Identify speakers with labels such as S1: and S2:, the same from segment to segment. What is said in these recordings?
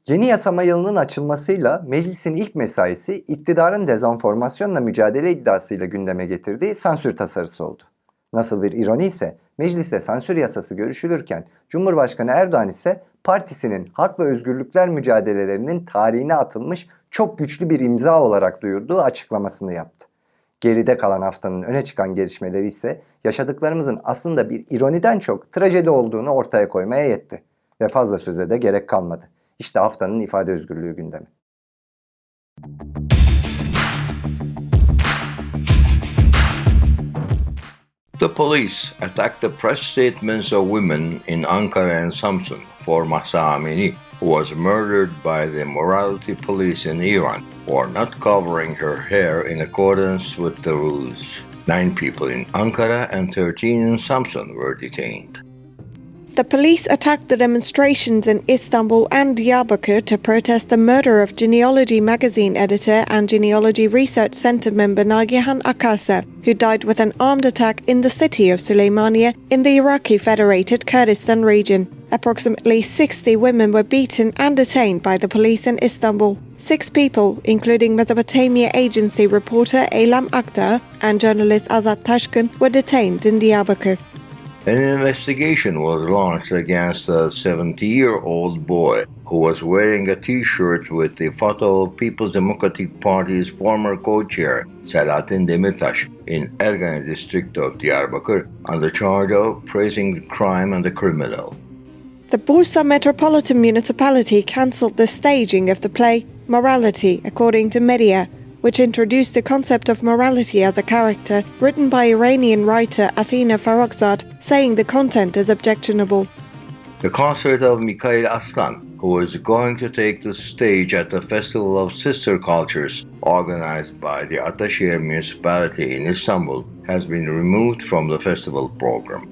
S1: Yeni yasama yılının açılmasıyla meclisin ilk mesaisi iktidarın dezenformasyonla mücadele iddiasıyla gündeme getirdiği sansür tasarısı oldu. Nasıl bir ironi ise mecliste sansür yasası görüşülürken Cumhurbaşkanı Erdoğan ise partisinin hak ve özgürlükler mücadelelerinin tarihine atılmış çok güçlü bir imza olarak duyurduğu açıklamasını yaptı. Geride kalan haftanın öne çıkan gelişmeleri ise yaşadıklarımızın aslında bir ironiden çok trajedi olduğunu ortaya koymaya yetti. Ve fazla söze de gerek kalmadı. İşte haftanın ifade özgürlüğü gündemi.
S2: The police attacked the press statements of women in Ankara and Samsun for Mahsa Amini, who was murdered by the morality police in Iran for not covering her hair in accordance with the rules. 9 people in Ankara and 13 in Samsun were detained.
S3: The police attacked the demonstrations in Istanbul and Diyarbakir to protest the murder of Genealogy magazine editor and Genealogy Research Center member Nagihan Akasar, who died with an armed attack in the city of Süleymaniye in the Iraqi Federated Kurdistan region. Approximately 60 women were beaten and detained by the police in Istanbul. 6 people, including Mesopotamia Agency reporter Eylem Akdağ and journalist Azat Taşkın, were detained in Diyarbakir.
S2: An investigation was launched against a 70-year-old boy who was wearing a T-shirt with the photo of People's Democratic Party's former co-chair Selahattin Demirtaş in Ergane district of Diyarbakir on the charge of praising the crime and the criminal.
S3: The Bursa Metropolitan Municipality cancelled the staging of the play Morality, according to media, which introduced the concept of morality as a character, written by Iranian writer Athena Farrokhzad, saying the content is objectionable.
S2: The concert of Mikhail Aslan, who is going to take the stage at the Festival of Sister Cultures, organized by the Ataşehir municipality in Istanbul, has been removed from the festival program.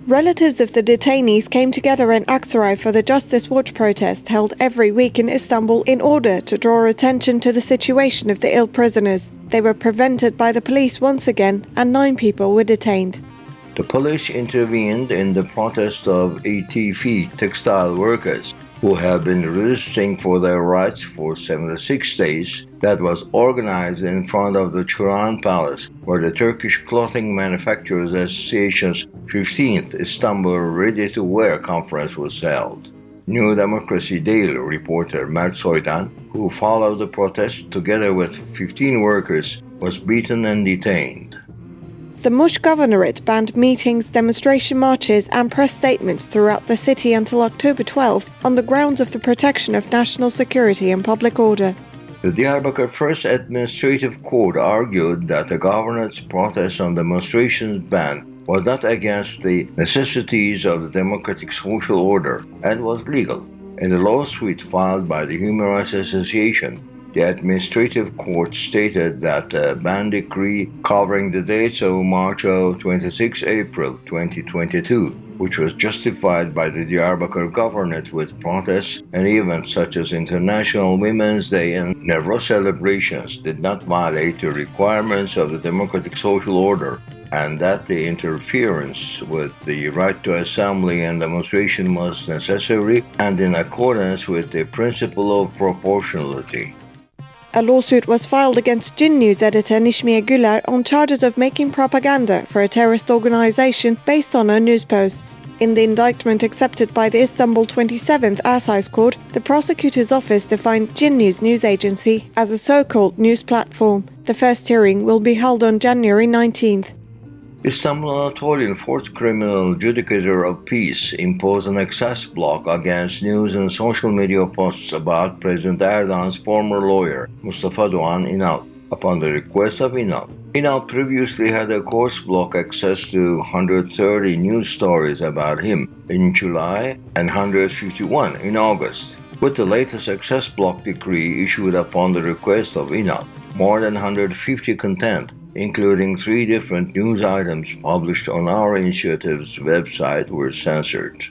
S3: Relatives of the detainees came together in Aksaray for the Justice Watch protest held every week in Istanbul in order to draw attention to the situation of the ill prisoners. They were prevented by the police once again, and 9 people were detained.
S2: The police intervened in the protest of ATF textile workers who have been resisting for their rights for 76 days that was organized in front of the Turan Palace, where the Turkish Clothing Manufacturers Association's 15th Istanbul Ready-to-Wear conference was held. New Democracy Daily reporter Mert Soydan, who followed the protest together with 15 workers, was beaten and detained.
S3: The Muş Governorate banned meetings, demonstration marches and press statements throughout the city until October 12 on the grounds of the protection of national security and public order.
S2: The Diyarbakir First Administrative Court argued that the governorate's protest on demonstrations ban was not against the necessities of the democratic social order and was legal. In the lawsuit filed by the Human Rights Association, the administrative court stated that the ban decree covering the dates of March of 26 April 2022, which was justified by the Diyarbakir governorate with protests and events such as International Women's Day and Nowruz celebrations, did not violate the requirements of the democratic social order, and that the interference with the right to assembly and demonstration was necessary and in accordance with the principle of proportionality.
S3: A lawsuit was filed against Jin News editor Nishmiye Güler on charges of making propaganda for a terrorist organization based on her news posts. In the indictment accepted by the Istanbul 27th Assize Court, the prosecutor's office defined Jin News agency as a so-called news platform. The first hearing will be held on January 19th.
S2: Istanbul Anatolian Fourth Criminal Judicature of Peace imposed an access block against news and social media posts about President Erdogan's former lawyer, Mustafa Doğan Ünal, upon the request of Ünal. Ünal previously had a course block access to 130 news stories about him in July and 151 in August. With the latest access block decree issued upon the request of Ünal, more than 150 content, including 3 different news items published on our initiative's website, were censored.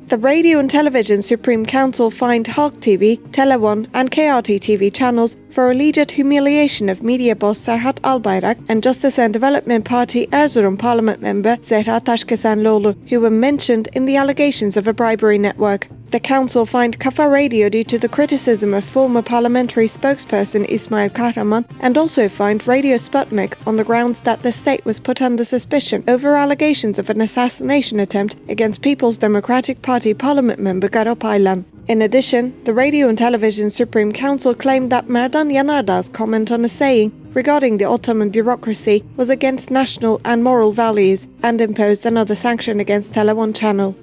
S3: The Radio and Television Supreme Council fined Halk TV, Tele1 and KRT TV channels for alleged humiliation of media boss Serhat Albayrak and Justice and Development Party Erzurum Parliament member Zehra Taşkesenlioğlu, who were mentioned in the allegations of a bribery network. The council fined Kafa Radio due to the criticism of former parliamentary spokesperson Ismail Kahraman, and also fined Radio Sputnik on the grounds that the state was put under suspicion over allegations of an assassination attempt against People's Democratic Party parliament member Garo Paylan. In addition, the Radio and Television Supreme Council claimed that Merdan Yanardağ's comment on a saying regarding the Ottoman bureaucracy was against national and moral values, and imposed another sanction against Tele1 channel.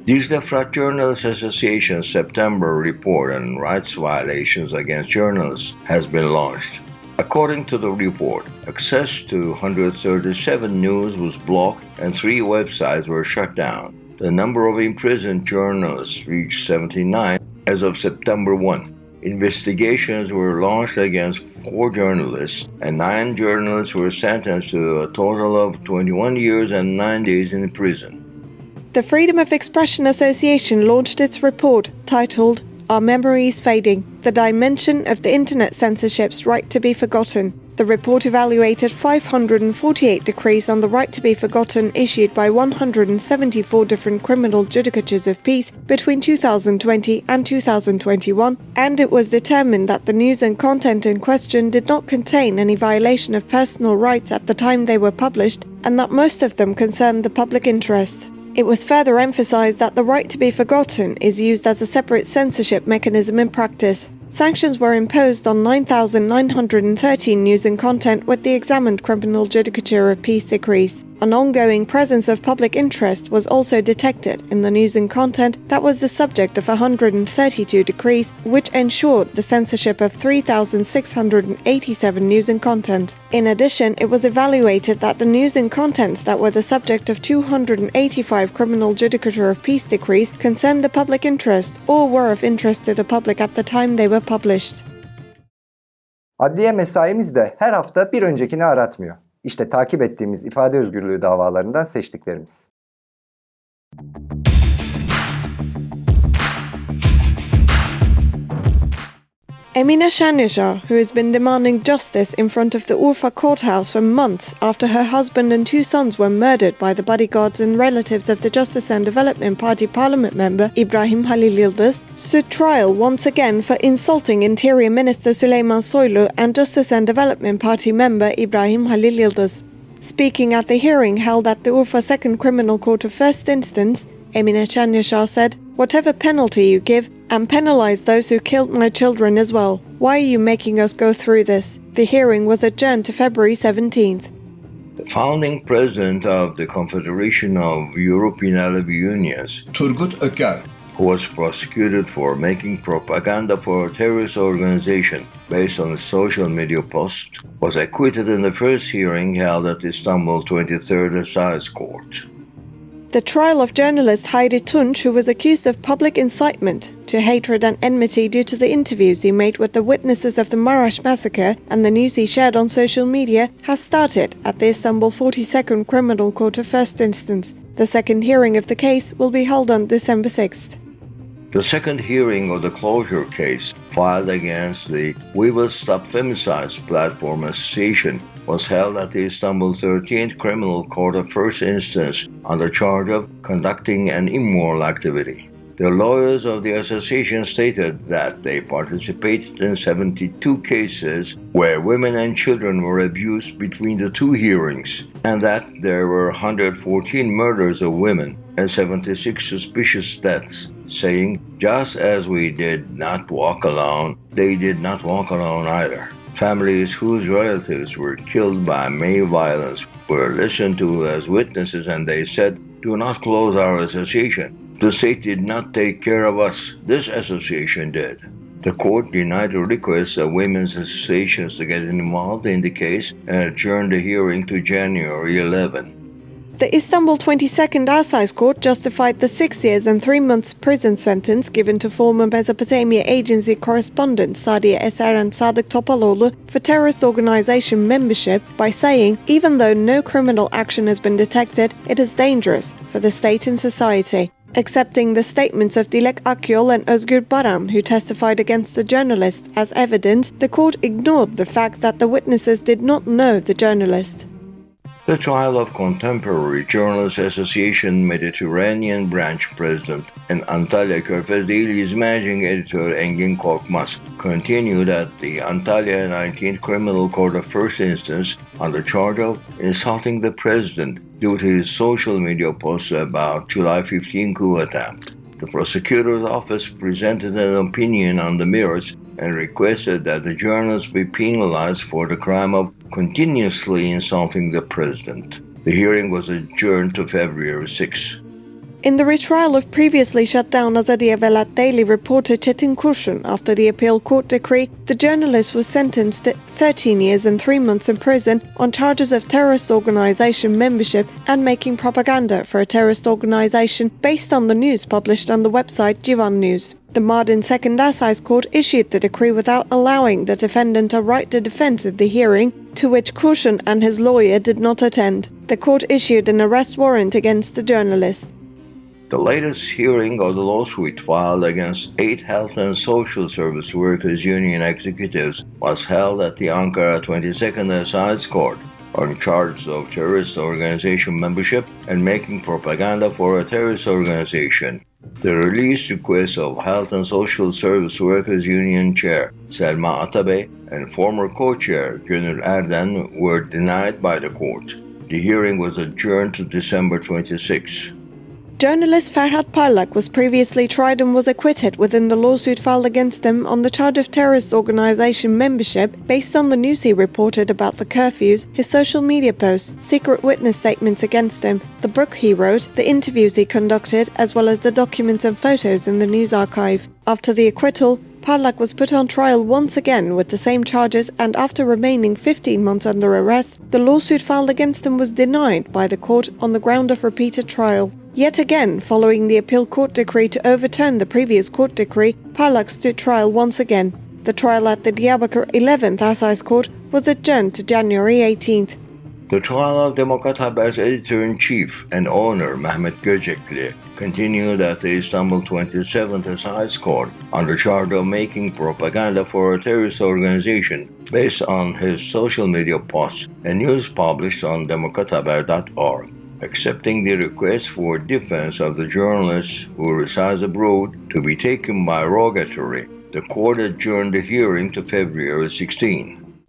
S2: The Islafrat Journalists Association's September report on rights violations against journalists has been launched. According to the report, access to 137 news was blocked and 3 websites were shut down. The number of imprisoned journalists reached 79 as of September 1. Investigations were launched against 4 journalists, and 9 journalists were sentenced to a total of 21 years and 9 days in prison.
S3: The Freedom of Expression Association launched its report titled Our Memory is Fading, the Dimension of the Internet Censorship's Right to be Forgotten. The report evaluated 548 decrees on the right to be forgotten issued by 174 different criminal judicatures of peace between 2020 and 2021, and it was determined that the news and content in question did not contain any violation of personal rights at the time they were published, and that most of them concerned the public interest. It was further emphasized that the right to be forgotten is used as a separate censorship mechanism in practice. Sanctions were imposed on 9,913 news and content with the examined criminal judicature of peace decrees. An ongoing presence of public interest was also detected in the news and content that was the subject of 132 decrees, which ensured the censorship of 3,687 news and content. In addition, it was evaluated that the news and contents that were the subject of 285 criminal judicature of peace decrees concerned the public interest or were of interest to the public at the time they were published.
S1: Adliye mesaimiz de her hafta bir öncekini aratmıyor. İşte takip ettiğimiz ifade özgürlüğü davalarından seçtiklerimiz.
S3: Emine Şanlıurfa, who has been demanding justice in front of the Urfa courthouse for months after her husband and 2 sons were murdered by the bodyguards and relatives of the Justice and Development Party parliament member Ibrahim Halil Yıldız, stood trial once again for insulting Interior Minister Süleyman Soylu and Justice and Development Party member Ibrahim Halil Yıldız. Speaking at the hearing held at the Urfa Second Criminal Court of First Instance, Emine Şanlıurfa said, "Whatever penalty you give, and penalize those who killed my children as well. Why are you making us go through this?" The hearing was adjourned to February 17th.
S2: The founding president of the Confederation of European Alevi Unions,
S4: Turgut Öker,
S2: who was prosecuted for making propaganda for a terrorist organization based on a social media post, was acquitted in the first hearing held at Istanbul 23rd Assize Court.
S3: The trial of journalist Hayri Tunç, who was accused of public incitement to hatred and enmity due to the interviews he made with the witnesses of the Maraş massacre and the news he shared on social media, has started at the Istanbul 42nd Criminal Court of First Instance. The second hearing of the case will be held on December 6th.
S2: The second hearing of the closure case filed against the We Will Stop Femicides Platform Association was held at the Istanbul 13th Criminal Court of First Instance on the charge of conducting an immoral activity. The lawyers of the association stated that they participated in 72 cases where women and children were abused between the 2 hearings, and that there were 114 murders of women and 76 suspicious deaths, saying, "Just as we did not walk alone, they did not walk alone either." Families whose relatives were killed by male violence were listened to as witnesses, and they said, "Do not close our association. The state did not take care of us. This association did." The court denied the request of women's associations to get involved in the case and adjourned the hearing to January 11.
S3: The Istanbul 22nd Assize Court justified the 6 years and 3 months prison sentence given to former Mesopotamia Agency correspondents Sadiye Eser and Sadık Topaloğlu for terrorist organization membership by saying, even though no criminal action has been detected, it is dangerous for the state and society. Accepting the statements of Dilek Akyol and Özgür Baran, who testified against the journalist, as evidence, the court ignored the fact that the witnesses did not know the journalist.
S2: The trial of Contemporary Journalists Association Mediterranean Branch President and Antalya Körfez Daily's managing editor Engin Korkmaz continued at the Antalya 19th Criminal Court of First Instance on the charge of insulting the president due to his social media posts about July 15 coup attempt. The prosecutor's office presented an opinion on the merits and requested that the journalist be penalized for the crime of continuously insulting the president. The hearing was adjourned to February 6.
S3: In the retrial of previously shut down Azadiya Velat Daily reporter Çetin Kurşun after the appeal court decree, the journalist was sentenced to 13 years and 3 months in prison on charges of terrorist organization membership and making propaganda for a terrorist organization based on the news published on the website Civan News. The Mardin Second Assize Court issued the decree without allowing the defendant a right to defense at the hearing, to which Kurşun and his lawyer did not attend. The court issued an arrest warrant against the journalist.
S2: The latest hearing of the lawsuit filed against 8 health and social service workers union executives was held at the Ankara 22nd Assize Court on charges of terrorist organization membership and making propaganda for a terrorist organization. The release requests of Health and Social Service Workers Union Chair Selma Atabey and former co-chair Gönül Erden were denied by the court. The hearing was adjourned to December 26.
S3: Journalist Ferhat Parlak was previously tried and was acquitted within the lawsuit filed against him on the charge of terrorist organization membership based on the news he reported about the curfews, his social media posts, secret witness statements against him, the book he wrote, the interviews he conducted, as well as the documents and photos in the news archive. After the acquittal, Parlak was put on trial once again with the same charges, and after remaining 15 months under arrest, the lawsuit filed against him was denied by the court on the ground of repeated trial. Yet again, following the appeal court decree to overturn the previous court decree, Parlak stood trial once again. The trial at the Diyarbakır 11th Assize Court was adjourned to January 18th.
S2: The trial of Demokrat Haber's editor-in-chief and owner Mehmet Göcekli continued at the Istanbul 27th Assize Court on the charge of making propaganda for a terrorist organization based on his social media posts and news published on demokrathaber.org. Accepting the request for defense of the journalist who resides abroad to be taken by rogatory, the court adjourned the hearing to February 16.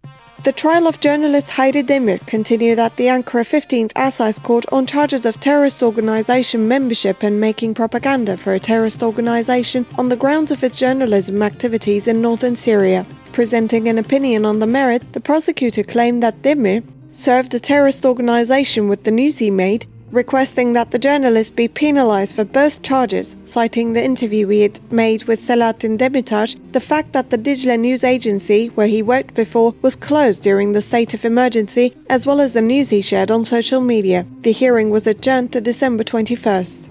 S3: The trial of journalist Hayri Demir continued at the Ankara 15th Assize Court on charges of terrorist organization membership and making propaganda for a terrorist organization on the grounds of its journalism activities in northern Syria. Presenting an opinion on the merit, the prosecutor claimed that Demir served a terrorist organization with the news he made, requesting that the journalist be penalized for both charges, citing the interview he had made with Selahattin Demirtaş, the fact that the Dicle news agency, where he worked before, was closed during the state of emergency, as well as the news he shared on social media. The hearing was adjourned to December 21st.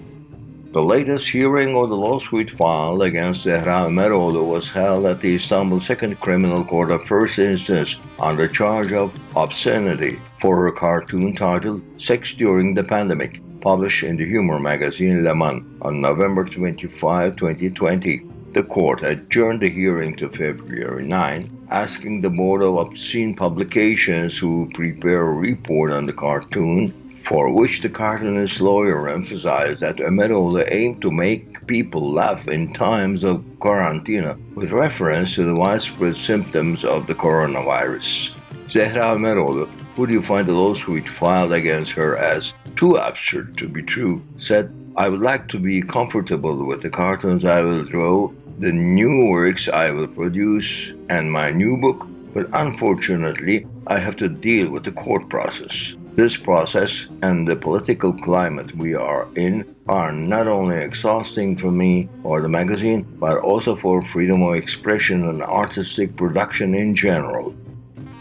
S2: The latest hearing of the lawsuit filed against Zehra Ömeroğlu was held at the Istanbul 2nd Criminal Court of First Instance on the charge of obscenity for her cartoon titled Sex During the Pandemic, published in the humor magazine Le Monde on November 25, 2020. The court adjourned the hearing to February 9, asking the Board of Obscene Publications to prepare a report on the cartoon, for which the cartoonist's lawyer emphasized that Ömeroğlu aimed to make people laugh in times of quarantine with reference to the widespread symptoms of the coronavirus. Zehra Ömeroğlu, who defined the lawsuit filed against her as too absurd to be true, said, "I would like to be comfortable with the cartoons I will draw, the new works I will produce, and my new book, but unfortunately I have to deal with the court process. This process and the political climate we are in are not only exhausting for me or the magazine, but also for freedom of expression and artistic production in general."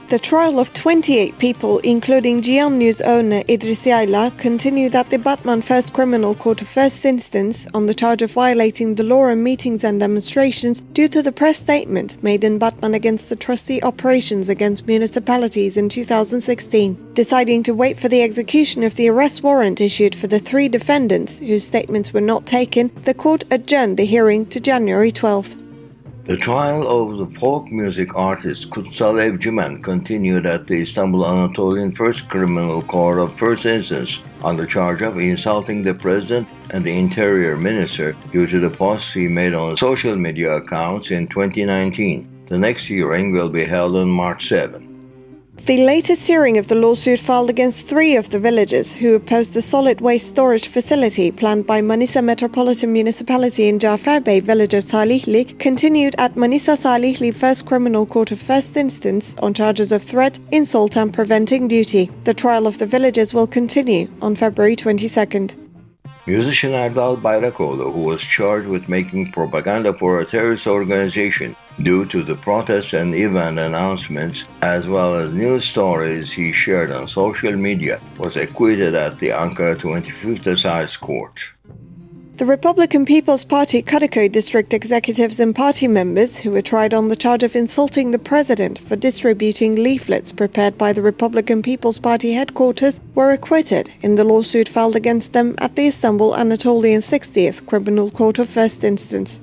S3: The trial of 28 people, including Civan News owner İdris Yayla, continued at the Batman First Criminal Court of First Instance on the charge of violating the law in meetings and demonstrations due to the press statement made in Batman against the trustee operations against municipalities in 2016. Deciding to wait for the execution of the arrest warrant issued for the 3 defendants whose statements were not taken, the court adjourned the hearing to January 12th.
S2: The trial of the folk music artist Kutsal Evcimen continued at the Istanbul Anatolian First Criminal Court of First Instance on the charge of insulting the president and the interior minister due to the posts he made on social media accounts in 2019. The next hearing will be held on March 7.
S3: The latest hearing of the lawsuit filed against 3 of the villagers who opposed the solid waste storage facility planned by Manisa Metropolitan Municipality in Caferbey village of Salihli continued at Manisa Salihli First Criminal Court of First Instance on charges of threat, insult and preventing duty. The trial of the villagers will continue on February 22nd.
S2: Musician Erdal Bayrakoğlu, who was charged with making propaganda for a terrorist organization due to the protests and event announcements, as well as news stories he shared on social media, was acquitted at the Ankara 25th Assize Court.
S3: The Republican People's Party Kadıköy district executives and party members who were tried on the charge of insulting the president for distributing leaflets prepared by the Republican People's Party headquarters were acquitted in the lawsuit filed against them at the Istanbul Anatolian 60th Criminal Court of First Instance.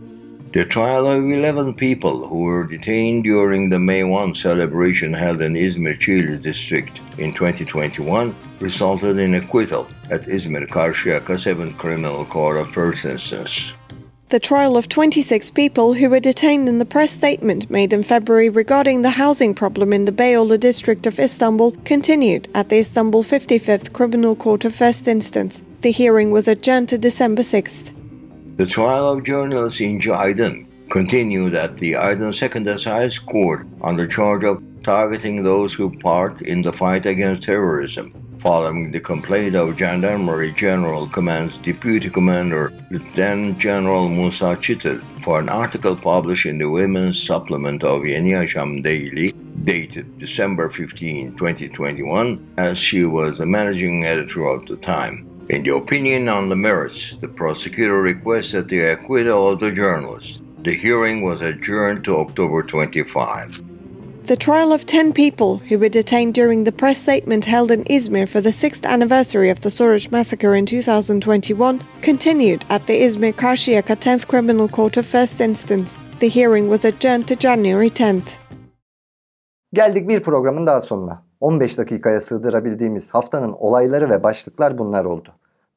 S2: The trial of 11 people who were detained during the May 1 celebration held in İzmir Çiğli district in 2021 resulted in acquittal at İzmir Karşıyaka 7th Criminal Court of First Instance.
S3: The trial of 26 people who were detained in the press statement made in February regarding the housing problem in the Beyoğlu district of Istanbul continued at the Istanbul 55th Criminal Court of First Instance. The hearing was adjourned to December 6th.
S2: The trial of journalist İnci Aydın continued at the Aydın Second Assize Court on the charge of targeting those who part in the fight against terrorism, following the complaint of Gendarmerie General Command's Deputy Commander Lieutenant General Musa Çıtır for an article published in the Women's Supplement of Yeni Yaşam Daily, dated December 15, 2021, as she was the managing editor of the time. In the opinion on the merits, the prosecutor requested the acquittal of the journalist. The hearing was adjourned to October 25.
S3: The trial of 10 people who were detained during the press statement held in Izmir for the 6th anniversary of the Suruç massacre in 2021 continued at the Izmir Karşıyaka 10th Criminal Court of First Instance. The hearing was adjourned to January 10th.
S1: Geldik bir programın daha sonuna. 15 dakikaya sığdırabildiğimiz haftanın olayları ve başlıklar bunlar oldu.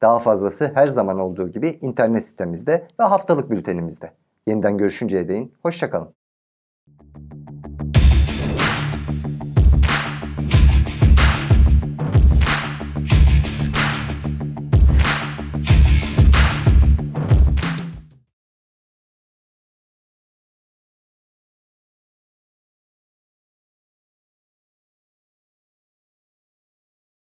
S1: Daha fazlası her zaman olduğu gibi internet sitemizde ve haftalık bültenimizde. Yeniden görüşünceye değin, hoşça kalın.